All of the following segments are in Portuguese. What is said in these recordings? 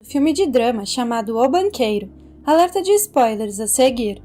filme de drama chamado O Banqueiro. Alerta de spoilers a seguir.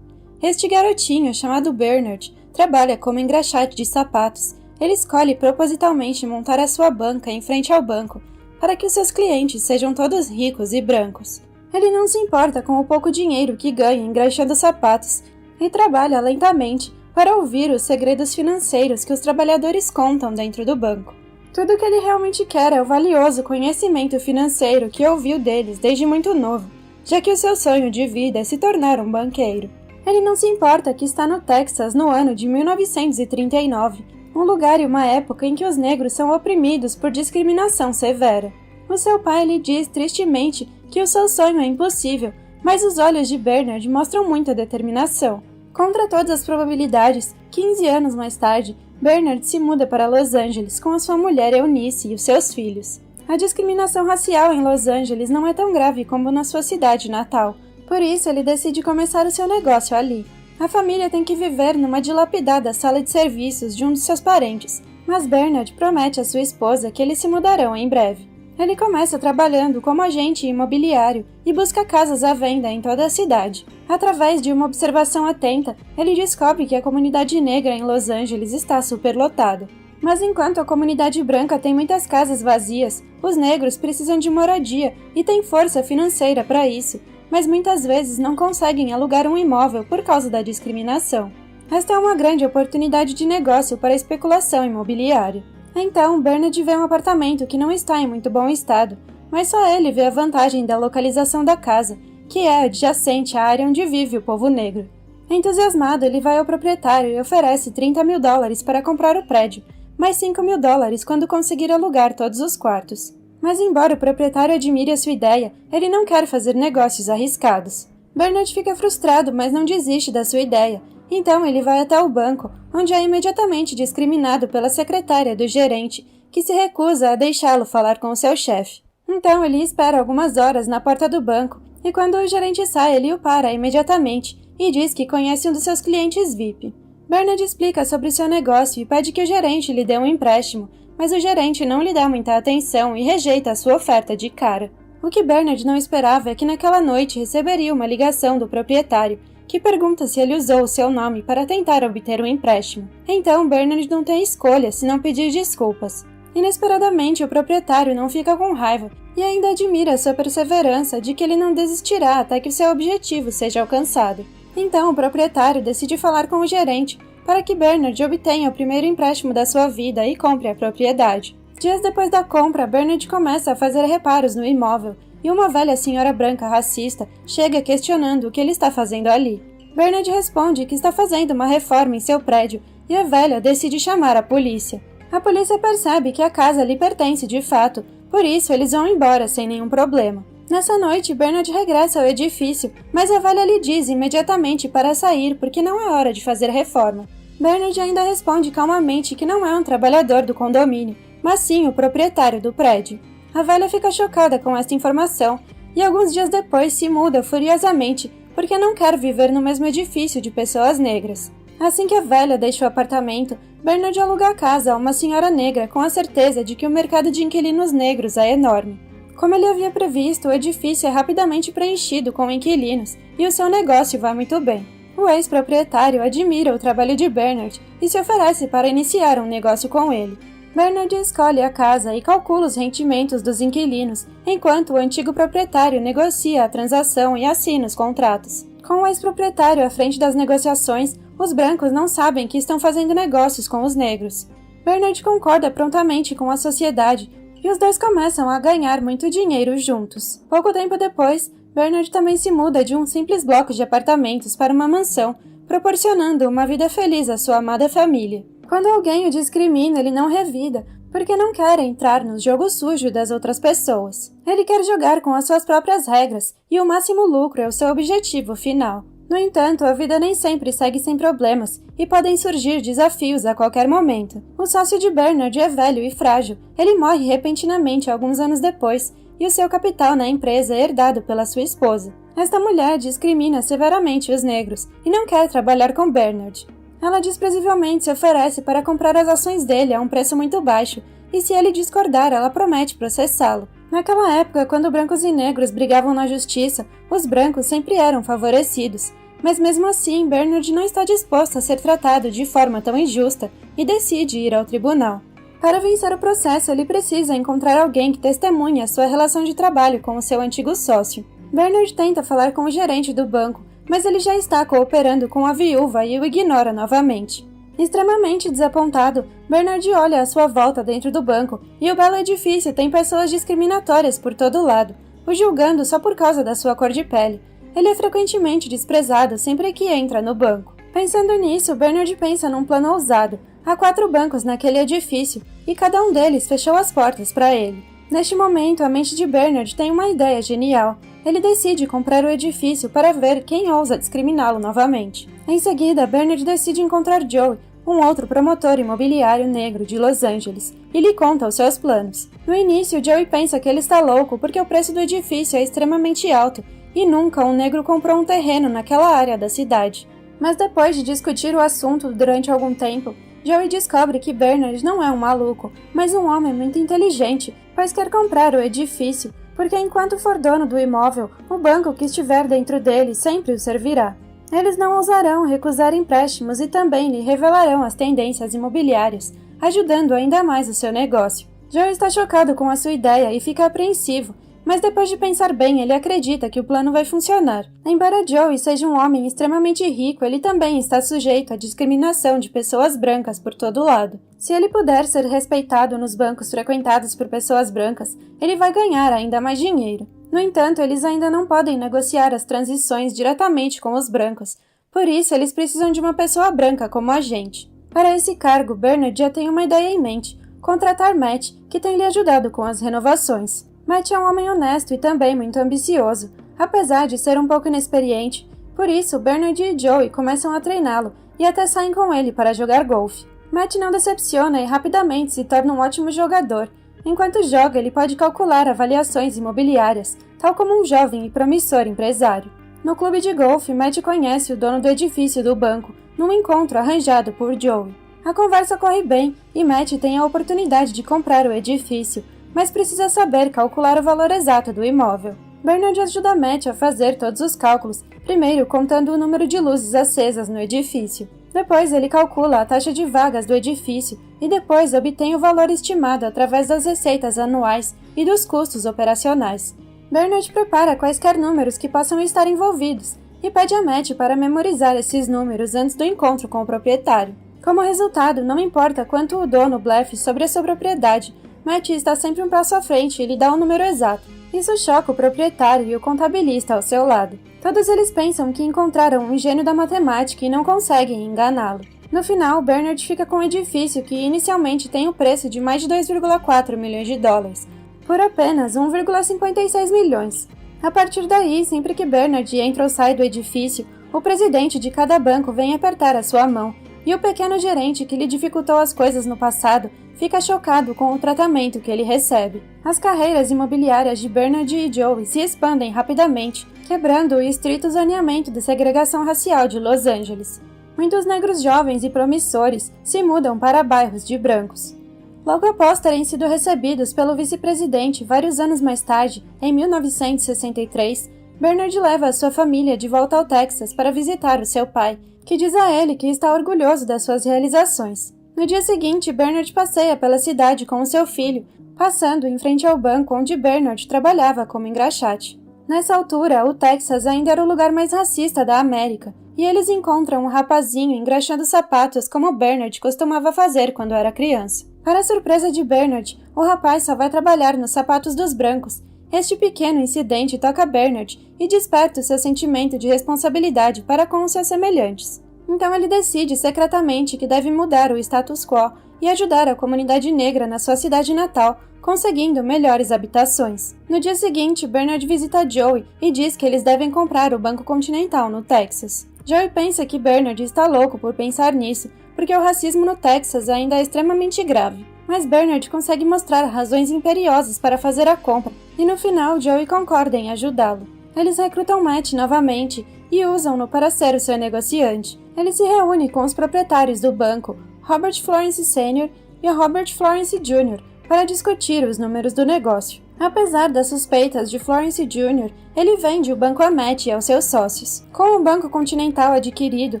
Este garotinho, chamado Bernard, trabalha como engraxate de sapatos. Ele escolhe propositalmente montar a sua banca em frente ao banco, para que os seus clientes sejam todos ricos e brancos. Ele não se importa com o pouco dinheiro que ganha engraxando sapatos e trabalha lentamente para ouvir os segredos financeiros que os trabalhadores contam dentro do banco. Tudo o que ele realmente quer é o valioso conhecimento financeiro que ouviu deles desde muito novo, já que o seu sonho de vida é se tornar um banqueiro. Ele não se importa que está no Texas no ano de 1939, um lugar e uma época em que os negros são oprimidos por discriminação severa. O seu pai lhe diz tristemente que o seu sonho é impossível, mas os olhos de Bernard mostram muita determinação. Contra todas as probabilidades, 15 anos mais tarde, Bernard se muda para Los Angeles com a sua mulher Eunice e os seus filhos. A discriminação racial em Los Angeles não é tão grave como na sua cidade natal, por isso ele decide começar o seu negócio ali. A família tem que viver numa dilapidada sala de serviços de um dos seus parentes, mas Bernard promete à sua esposa que eles se mudarão em breve. Ele começa trabalhando como agente imobiliário e busca casas à venda em toda a cidade. Através de uma observação atenta, ele descobre que a comunidade negra em Los Angeles está superlotada. Mas enquanto a comunidade branca tem muitas casas vazias, os negros precisam de moradia e têm força financeira para isso, mas muitas vezes não conseguem alugar um imóvel por causa da discriminação. Esta é uma grande oportunidade de negócio para a especulação imobiliária. Então, Bernard vê um apartamento que não está em muito bom estado, mas só ele vê a vantagem da localização da casa, que é adjacente à área onde vive o povo negro. Entusiasmado, ele vai ao proprietário e oferece $30 mil para comprar o prédio, mais $5 mil quando conseguir alugar todos os quartos. Mas embora o proprietário admire a sua ideia, ele não quer fazer negócios arriscados. Bernard fica frustrado, mas não desiste da sua ideia. Então ele vai até o banco, onde é imediatamente discriminado pela secretária do gerente, que se recusa a deixá-lo falar com o seu chefe. Então ele espera algumas horas na porta do banco, e quando o gerente sai, ele o para imediatamente e diz que conhece um dos seus clientes VIP. Bernard explica sobre seu negócio e pede que o gerente lhe dê um empréstimo, mas o gerente não lhe dá muita atenção e rejeita a sua oferta de cara. O que Bernard não esperava é que naquela noite receberia uma ligação do proprietário, que pergunta se ele usou o seu nome para tentar obter um empréstimo. Então Bernard não tem escolha se não pedir desculpas. Inesperadamente, o proprietário não fica com raiva e ainda admira sua perseverança de que ele não desistirá até que o seu objetivo seja alcançado. Então o proprietário decide falar com o gerente para que Bernard obtenha o primeiro empréstimo da sua vida e compre a propriedade. Dias depois da compra, Bernard começa a fazer reparos no imóvel e uma velha senhora branca racista chega questionando o que ele está fazendo ali. Bernard responde que está fazendo uma reforma em seu prédio e a velha decide chamar a polícia. A polícia percebe que a casa lhe pertence de fato, por isso eles vão embora sem nenhum problema. Nessa noite, Bernard regressa ao edifício, mas a velha lhe diz imediatamente para sair porque não é hora de fazer reforma. Bernard ainda responde calmamente que não é um trabalhador do condomínio, mas sim o proprietário do prédio. A velha fica chocada com esta informação e alguns dias depois se muda furiosamente porque não quer viver no mesmo edifício de pessoas negras. Assim que a velha deixa o apartamento, Bernard aluga a casa a uma senhora negra com a certeza de que o mercado de inquilinos negros é enorme. Como ele havia previsto, o edifício é rapidamente preenchido com inquilinos e o seu negócio vai muito bem. O ex-proprietário admira o trabalho de Bernard e se oferece para iniciar um negócio com ele. Bernard escolhe a casa e calcula os rendimentos dos inquilinos, enquanto o antigo proprietário negocia a transação e assina os contratos. Com o ex-proprietário à frente das negociações, os brancos não sabem que estão fazendo negócios com os negros. Bernard concorda prontamente com a sociedade e os dois começam a ganhar muito dinheiro juntos. Pouco tempo depois, Bernard também se muda de um simples bloco de apartamentos para uma mansão, proporcionando uma vida feliz à sua amada família. Quando alguém o discrimina, ele não revida, porque não quer entrar no jogo sujo das outras pessoas. Ele quer jogar com as suas próprias regras, e o máximo lucro é o seu objetivo final. No entanto, a vida nem sempre segue sem problemas, e podem surgir desafios a qualquer momento. O sócio de Bernard é velho e frágil. Ele morre repentinamente alguns anos depois, e o seu capital na empresa é herdado pela sua esposa. Esta mulher discrimina severamente os negros, e não quer trabalhar com Bernard. Ela desprezivelmente se oferece para comprar as ações dele a um preço muito baixo e se ele discordar, ela promete processá-lo. Naquela época, quando brancos e negros brigavam na justiça, os brancos sempre eram favorecidos. Mas mesmo assim, Bernard não está disposto a ser tratado de forma tão injusta e decide ir ao tribunal. Para vencer o processo, ele precisa encontrar alguém que testemunhe a sua relação de trabalho com o seu antigo sócio. Bernard tenta falar com o gerente do banco, mas ele já está cooperando com a viúva e o ignora novamente. Extremamente desapontado, Bernard olha à sua volta dentro do banco e o belo edifício tem pessoas discriminatórias por todo lado, o julgando só por causa da sua cor de pele. Ele é frequentemente desprezado sempre que entra no banco. Pensando nisso, Bernard pensa num plano ousado. Há 4 bancos naquele edifício e cada um deles fechou as portas para ele. Neste momento, a mente de Bernard tem uma ideia genial. Ele decide comprar o edifício para ver quem ousa discriminá-lo novamente. Em seguida, Bernard decide encontrar Joey, um outro promotor imobiliário negro de Los Angeles, e lhe conta os seus planos. No início, Joey pensa que ele está louco porque o preço do edifício é extremamente alto e nunca um negro comprou um terreno naquela área da cidade. Mas depois de discutir o assunto durante algum tempo, Joey descobre que Bernard não é um maluco, mas um homem muito inteligente, pois quer comprar o edifício, porque enquanto for dono do imóvel, o banco que estiver dentro dele sempre o servirá. Eles não ousarão recusar empréstimos e também lhe revelarão as tendências imobiliárias, ajudando ainda mais o seu negócio. Joey está chocado com a sua ideia e fica apreensivo, mas depois de pensar bem, ele acredita que o plano vai funcionar. Embora Joey seja um homem extremamente rico, ele também está sujeito à discriminação de pessoas brancas por todo lado. Se ele puder ser respeitado nos bancos frequentados por pessoas brancas, ele vai ganhar ainda mais dinheiro. No entanto, eles ainda não podem negociar as transições diretamente com os brancos, por isso eles precisam de uma pessoa branca como agente. Para esse cargo, Bernard já tem uma ideia em mente: contratar Matt, que tem lhe ajudado com as renovações. Matt é um homem honesto e também muito ambicioso, apesar de ser um pouco inexperiente. Por isso, Bernard e Joey começam a treiná-lo e até saem com ele para jogar golfe. Matt não decepciona e rapidamente se torna um ótimo jogador. Enquanto joga, ele pode calcular avaliações imobiliárias, tal como um jovem e promissor empresário. No clube de golfe, Matt conhece o dono do edifício do banco, num encontro arranjado por Joey. A conversa corre bem e Matt tem a oportunidade de comprar o edifício, mas precisa saber calcular o valor exato do imóvel. Bernard ajuda Matt a fazer todos os cálculos, primeiro contando o número de luzes acesas no edifício. Depois ele calcula a taxa de vagas do edifício e depois obtém o valor estimado através das receitas anuais e dos custos operacionais. Bernard prepara quaisquer números que possam estar envolvidos e pede a Matt para memorizar esses números antes do encontro com o proprietário. Como resultado, não importa quanto o dono blefe sobre a sua propriedade, Matt está sempre um passo à frente e lhe dá um número exato. Isso choca o proprietário e o contabilista ao seu lado. Todos eles pensam que encontraram um gênio da matemática e não conseguem enganá-lo. No final, Bernard fica com um edifício que inicialmente tem o preço de mais de 2,4 milhões de dólares, por apenas 1,56 milhões. A partir daí, sempre que Bernard entra ou sai do edifício, o presidente de cada banco vem apertar a sua mão, e o pequeno gerente que lhe dificultou as coisas no passado fica chocado com o tratamento que ele recebe. As carreiras imobiliárias de Bernard e Joey se expandem rapidamente, quebrando o estrito zoneamento de segregação racial de Los Angeles. Muitos negros jovens e promissores se mudam para bairros de brancos. Logo após terem sido recebidos pelo vice-presidente vários anos mais tarde, em 1963, Bernard leva a sua família de volta ao Texas para visitar o seu pai, que diz a ele que está orgulhoso das suas realizações. No dia seguinte, Bernard passeia pela cidade com o seu filho, passando em frente ao banco onde Bernard trabalhava como engraxate. Nessa altura, o Texas ainda era o lugar mais racista da América, e eles encontram um rapazinho engraxando sapatos como Bernard costumava fazer quando era criança. Para a surpresa de Bernard, o rapaz só vai trabalhar nos sapatos dos brancos. Este pequeno incidente toca Bernard e desperta o seu sentimento de responsabilidade para com os seus semelhantes. Então ele decide secretamente que deve mudar o status quo e ajudar a comunidade negra na sua cidade natal, conseguindo melhores habitações. No dia seguinte, Bernard visita Joey e diz que eles devem comprar o Banco Continental no Texas. Joey pensa que Bernard está louco por pensar nisso, porque o racismo no Texas ainda é extremamente grave. Mas Bernard consegue mostrar razões imperiosas para fazer a compra, e no final Joey concorda em ajudá-lo. Eles recrutam Matt novamente e usam-no para ser o seu negociante. Ele se reúne com os proprietários do banco, Robert Florence Sr. e Robert Florence Jr., para discutir os números do negócio. Apesar das suspeitas de Florence Jr., ele vende o banco a Matt e aos seus sócios. Com o Banco Continental adquirido,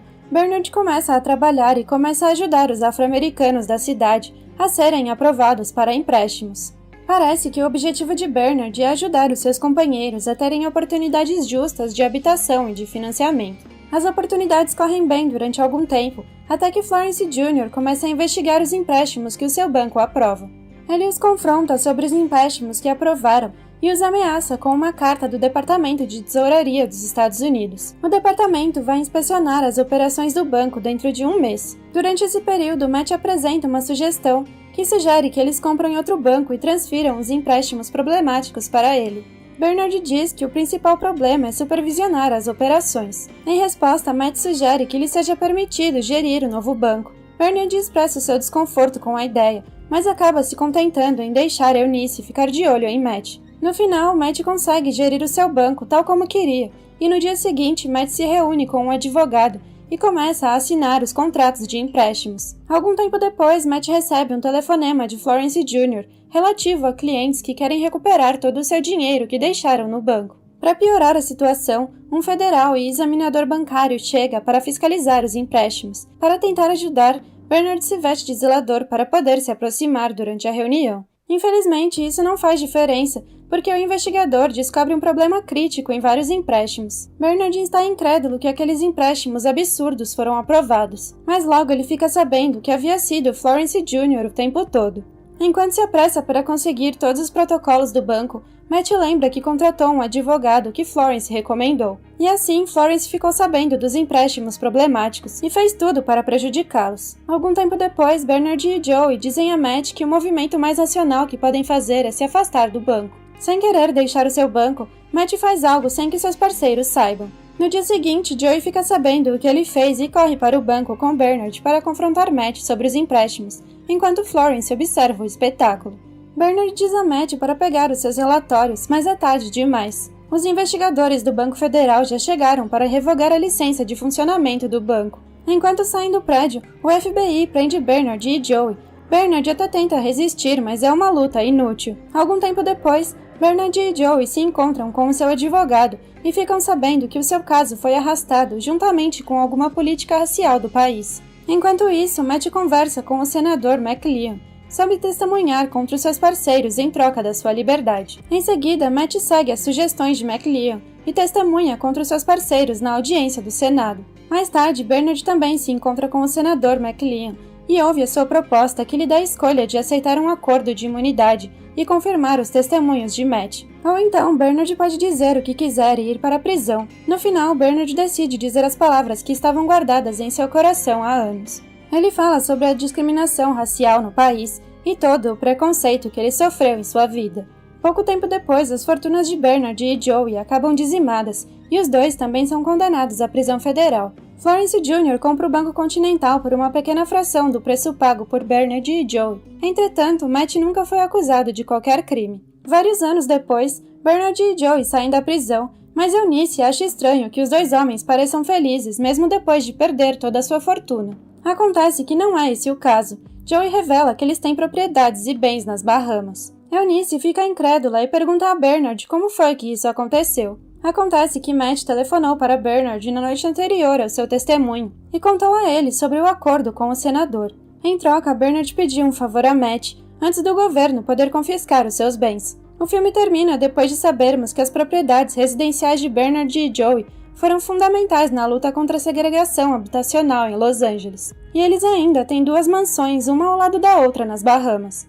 Bernard começa a trabalhar e começa a ajudar os afro-americanos da cidade a serem aprovados para empréstimos. Parece que o objetivo de Bernard é ajudar os seus companheiros a terem oportunidades justas de habitação e de financiamento. As oportunidades correm bem durante algum tempo, até que Florence Jr. começa a investigar os empréstimos que o seu banco aprova. Ele os confronta sobre os empréstimos que aprovaram e os ameaça com uma carta do Departamento de Tesouraria dos Estados Unidos. O departamento vai inspecionar as operações do banco dentro de um mês. Durante esse período, Matt apresenta uma sugestão que sugere que eles comprem outro banco e transfiram os empréstimos problemáticos para ele. Bernard diz que o principal problema é supervisionar as operações. Em resposta, Matt sugere que lhe seja permitido gerir o novo banco. Bernard expressa seu desconforto com a ideia, mas acaba se contentando em deixar Eunice ficar de olho em Matt. No final, Matt consegue gerir o seu banco tal como queria, e no dia seguinte, Matt se reúne com um advogado e começa a assinar os contratos de empréstimos. Algum tempo depois, Matt recebe um telefonema de Florence Jr. relativo a clientes que querem recuperar todo o seu dinheiro que deixaram no banco. Para piorar a situação, um federal e examinador bancário chega para fiscalizar os empréstimos. Para tentar ajudar, Bernard se veste de zelador para poder se aproximar durante a reunião. Infelizmente, isso não faz diferença, porque o investigador descobre um problema crítico em vários empréstimos. Bernard está incrédulo que aqueles empréstimos absurdos foram aprovados, mas logo ele fica sabendo que havia sido Florence Jr. o tempo todo. Enquanto se apressa para conseguir todos os protocolos do banco, Matt lembra que contratou um advogado que Florence recomendou. E assim, Florence ficou sabendo dos empréstimos problemáticos e fez tudo para prejudicá-los. Algum tempo depois, Bernard e Joey dizem a Matt que o movimento mais racional que podem fazer é se afastar do banco. Sem querer deixar o seu banco, Matt faz algo sem que seus parceiros saibam. No dia seguinte, Joey fica sabendo o que ele fez e corre para o banco com Bernard para confrontar Matt sobre os empréstimos, enquanto Florence observa o espetáculo. Bernard diz a Matt para pegar os seus relatórios, mas é tarde demais. Os investigadores do Banco Federal já chegaram para revogar a licença de funcionamento do banco. Enquanto saem do prédio, o FBI prende Bernard e Joey. Bernard até tenta resistir, mas é uma luta inútil. Algum tempo depois, Bernard e Joey se encontram com o seu advogado e ficam sabendo que o seu caso foi arrastado juntamente com alguma política racial do país. Enquanto isso, Matt conversa com o senador McLean sobre testemunhar contra os seus parceiros em troca da sua liberdade. Em seguida, Matt segue as sugestões de McLean e testemunha contra os seus parceiros na audiência do Senado. Mais tarde, Bernard também se encontra com o senador McLean e ouve a sua proposta que lhe dá a escolha de aceitar um acordo de imunidade e confirmar os testemunhos de Matt. Ou então, Bernard pode dizer o que quiser e ir para a prisão. No final, Bernard decide dizer as palavras que estavam guardadas em seu coração há anos. Ele fala sobre a discriminação racial no país e todo o preconceito que ele sofreu em sua vida. Pouco tempo depois, as fortunas de Bernard e Joey acabam dizimadas e os dois também são condenados à prisão federal. Florence Jr. compra o Banco Continental por uma pequena fração do preço pago por Bernard e Joey. Entretanto, Matt nunca foi acusado de qualquer crime. Vários anos depois, Bernard e Joey saem da prisão, mas Eunice acha estranho que os dois homens pareçam felizes mesmo depois de perder toda a sua fortuna. Acontece que não é esse o caso. Joey revela que eles têm propriedades e bens nas Bahamas. Eunice fica incrédula e pergunta a Bernard como foi que isso aconteceu. Acontece que Matt telefonou para Bernard na noite anterior ao seu testemunho e contou a ele sobre o acordo com o senador. Em troca, Bernard pediu um favor a Matt antes do governo poder confiscar os seus bens. O filme termina depois de sabermos que as propriedades residenciais de Bernard e Joey foram fundamentais na luta contra a segregação habitacional em Los Angeles. E eles ainda têm 2 mansões, uma ao lado da outra nas Bahamas.